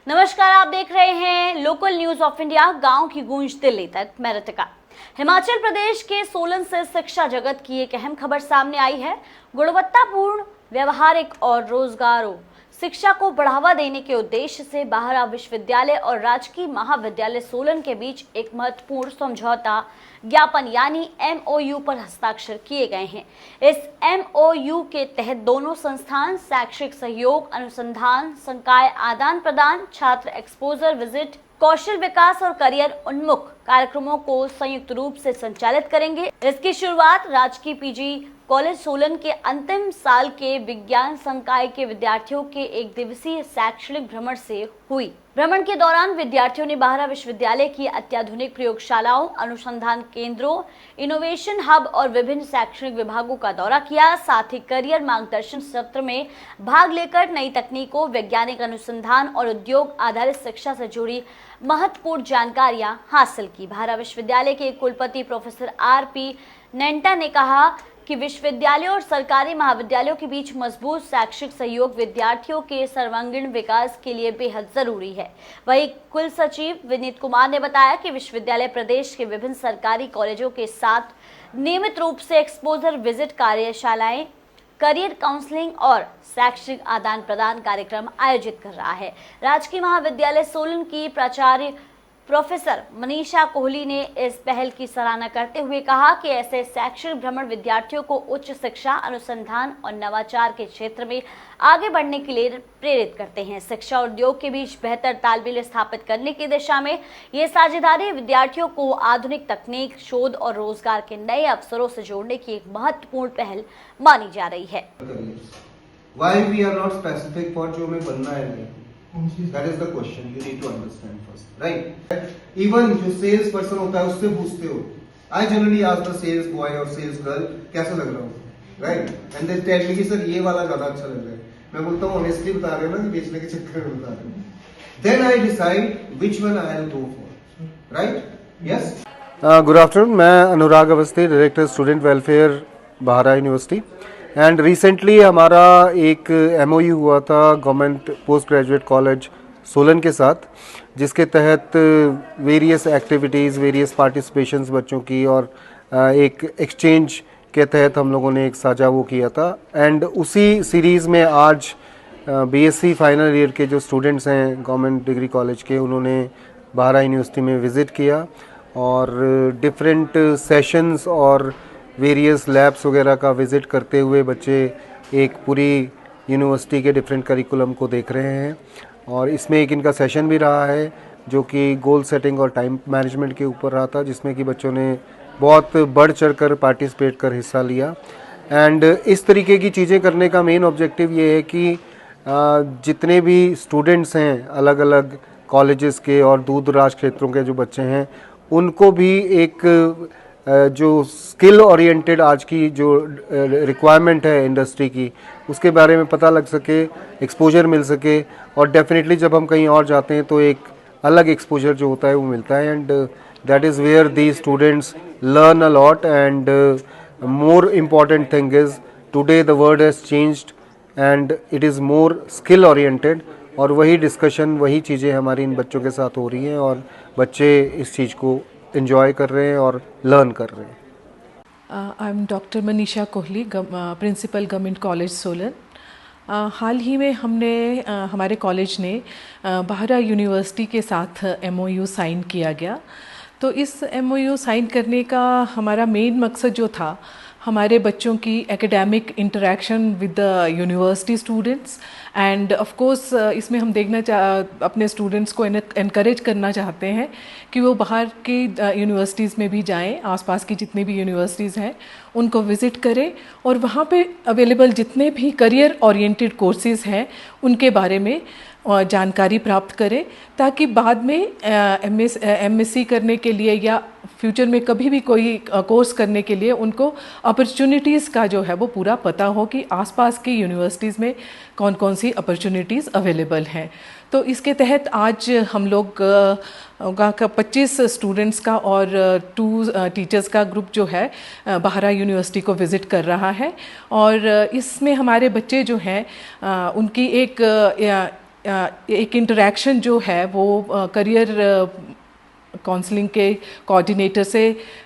नमस्कार, आप देख रहे हैं लोकल न्यूज ऑफ इंडिया, गांव की गूंज दिल्ली तक। मैं रितिका। हिमाचल प्रदेश के सोलन से शिक्षा जगत की एक अहम खबर सामने आई है। गुणवत्तापूर्ण, व्यवहारिक और रोजगारों शिक्षा को बढ़ावा देने के उद्देश्य से बाहरा विश्वविद्यालय और राजकीय महाविद्यालय सोलन के बीच एक महत्वपूर्ण समझौता ज्ञापन यानी MOU पर हस्ताक्षर किए गए हैं। इस MOU के तहत दोनों संस्थान शैक्षिक सहयोग, अनुसंधान, संकाय आदान प्रदान, छात्र एक्सपोजर विजिट, कौशल विकास और करियर उन्मुख कार्यक्रमों को संयुक्त रूप से संचालित करेंगे। इसकी शुरुआत राजकीय PG कॉलेज सोलन के अंतिम साल के विज्ञान संकाय के विद्यार्थियों के एक दिवसीय शैक्षणिक भ्रमण से हुई। भ्रमण के दौरान विद्यार्थियों ने बाहरा विश्वविद्यालय की अत्याधुनिक प्रयोगशालाओं, अनुसंधान केंद्रों, इनोवेशन हब और विभिन्न शैक्षणिक विभागों का दौरा किया। साथ ही करियर मार्गदर्शन सत्र में भाग लेकर नई तकनीकों, वैज्ञानिक अनुसंधान और उद्योग आधारित शिक्षा से जुड़ी महत्वपूर्ण जानकारियां हासिल की। बाहरा विश्वविद्यालय के कुलपति प्रोफेसर RP नेंटा ने कहा कि विश्वविद्यालयों और सरकारी महाविद्यालयों के बीच मजबूत शैक्षिक सहयोग विद्यार्थियों के सर्वांगीण विकास के लिए बेहद जरूरी है। वहीं कुल सचिव विनीत कुमार ने बताया कि विश्वविद्यालय प्रदेश के विभिन्न सरकारी कॉलेजों के साथ नियमित रूप से एक्सपोजर विजिट, कार्यशालाएं, करियर काउंसलिंग और शैक्षिक आदान प्रदान कार्यक्रम आयोजित कर रहा है। राजकीय महाविद्यालय सोलन की प्राचार्य प्रोफेसर मनीषा कोहली ने इस पहल की सराहना करते हुए कहा कि ऐसे शैक्षणिक भ्रमण विद्यार्थियों को उच्च शिक्षा, अनुसंधान और नवाचार के क्षेत्र में आगे बढ़ने के लिए प्रेरित करते हैं। शिक्षा और उद्योग के बीच बेहतर तालमेल स्थापित करने की दिशा में ये साझेदारी विद्यार्थियों को आधुनिक तकनीक, शोध और रोजगार के नए अवसरों से जोड़ने की एक महत्वपूर्ण पहल मानी जा रही है। Why we are not specific for जो हमें बनना है? That is the question you need to understand first, right? Even जो sales person होता है उससे पूछते हो, I generally ask the sales boy or sales girl कैसा लग रहा हूँ, right? And they tell me कि सर ये वाला ज़्यादा अच्छा लग रहा है। मैं बोलता हूँ honestly बता रहे हो ना कि बेचने के चक्कर में बता रहे हो। Then I decide which one I'll go for, right? Yes? Good afternoon, मैं Anurag Awasthi, director student welfare Bahra university. And recently हमारा एक MOU हुआ था government post graduate college Solan के साथ, जिसके तहत वेरियस एक्टिविटीज़, वेरियस पार्टिसिपेशंस बच्चों की और एक एक्सचेंज के तहत हम लोगों ने एक साझा वो किया था। एंड उसी सीरीज़ में आज BSc फाइनल ईयर के जो स्टूडेंट्स हैं गवर्नमेंट डिग्री कॉलेज के, उन्होंने बाहरा यूनिवर्सिटी में विज़िट किया और डिफरेंट सेशंस और वेरियस लैब्स वगैरह का विज़िट करते हुए बच्चे एक पूरी यूनिवर्सिटी के डिफरेंट करिकुलम को देख रहे हैं। और इसमें एक इनका सेशन भी रहा है जो कि गोल सेटिंग और टाइम मैनेजमेंट के ऊपर रहा था, जिसमें कि बच्चों ने बहुत बढ़ चढ़ कर पार्टिसिपेट कर हिस्सा लिया। एंड इस तरीके की चीज़ें करने का मेन ऑब्जेक्टिव ये है कि जितने भी स्टूडेंट्स हैं अलग अलग कॉलेजेस के और दूर दराज क्षेत्रों के जो बच्चे हैं, उनको भी एक जो स्किल ओरिएंटेड आज की जो रिक्वायरमेंट है इंडस्ट्री की, उसके बारे में पता लग सके, एक्सपोजर मिल सके। और डेफिनेटली जब हम कहीं और जाते हैं तो एक अलग एक्सपोजर जो होता है वो मिलता है। And that is where the students learn a lot. And more important thing is today the world has changed and it is more skill oriented. और वही डिस्कशन, वही चीज़ें हमारी इन बच्चों के साथ हो रही हैं और बच्चे इस चीज़ को एंजॉय कर रहे हैं और लर्न कर रहे हैं। I am doctor Manisha Kohli, principal government college Solan. हाल ही में हमने हमारे कॉलेज ने बाहरा यूनिवर्सिटी के साथ MOU साइन किया गया। तो इस MOU साइन करने का हमारा मेन मकसद जो था, हमारे बच्चों की academic interaction with the university students. End of course इसमें हम अपने स्टूडेंट्स को इनकरेज करना चाहते हैं कि वो बाहर की यूनिवर्सिटीज़ में भी जाएं, आसपास की जितनी भी यूनिवर्सिटीज़ हैं उनको विज़िट करें और वहाँ पे अवेलेबल जितने भी करियर ओरिएंटेड कोर्सेज़ हैं उनके बारे में जानकारी प्राप्त करें, ताकि बाद में MSc करने के लिए या फ्यूचर में कभी भी कोई कोर्स करने के लिए उनको अपॉर्चुनिटीज़ का जो है वो पूरा पता हो कि आसपास की यूनिवर्सिटीज़ में कौन कौन सी अपॉर्चुनिटीज़ अवेलेबल हैं। तो इसके तहत आज हम लोग का 25 स्टूडेंट्स का और 2 टीचर्स का ग्रुप जो है बाहरा यूनिवर्सिटी को विज़िट कर रहा है। और इसमें हमारे बच्चे जो हैं उनकी एक एक इंटरेक्शन जो है वो करियर काउंसलिंग के कोऑर्डिनेटर से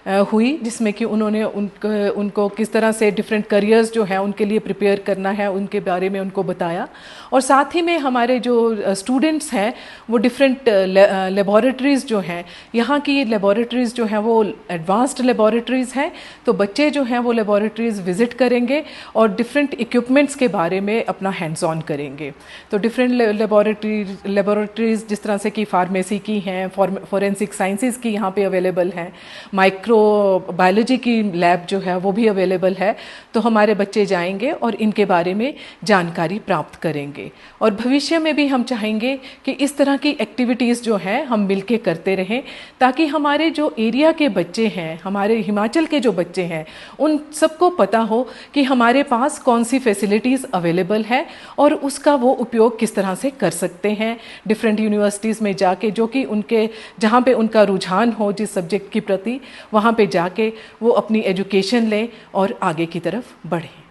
हुई, जिसमें कि उन्होंने उनको किस तरह से डिफरेंट करियर्स जो हैं उनके लिए प्रिपेयर करना है उनके बारे में उनको बताया। और साथ ही में हमारे जो स्टूडेंट्स हैं वो डिफरेंट लेबॉरेटरीज़ जो हैं, यहाँ की लेबॉरेटरीज़ जो हैं वो एडवांस्ड लेबॉरेटरीज़ हैं, तो बच्चे जो हैं वो लेबॉरेटरीज़ विज़िट करेंगे और डिफरेंट इक्विपमेंट्स के बारे में अपना हैंड्स ऑन करेंगे। तो डिफरेंट लेबॉरेटरीज़ जिस तरह से कि फार्मेसी की हैं, फॉरेंसिक साइंसेज की यहाँ पे अवेलेबल है, माइक्रोबायोलॉजी की लैब जो है वो भी अवेलेबल है। तो हमारे बच्चे जाएंगे और इनके बारे में जानकारी प्राप्त करेंगे। और भविष्य में भी हम चाहेंगे कि इस तरह की एक्टिविटीज़ जो हैं हम मिलके करते रहें, ताकि हमारे जो एरिया के बच्चे हैं, हमारे हिमाचल के जो बच्चे हैं, उन सबको पता हो कि हमारे पास कौन सी फैसिलिटीज़ अवेलेबल है और उसका वो उपयोग किस तरह से कर सकते हैं डिफरेंट यूनिवर्सिटीज़ में जाके, जो कि उनके जहाँ पे उनका रुझान हो जिस सब्जेक्ट की प्रति, वहाँ पे जाके वो अपनी एजुकेशन लें और आगे की तरफ बढ़ें।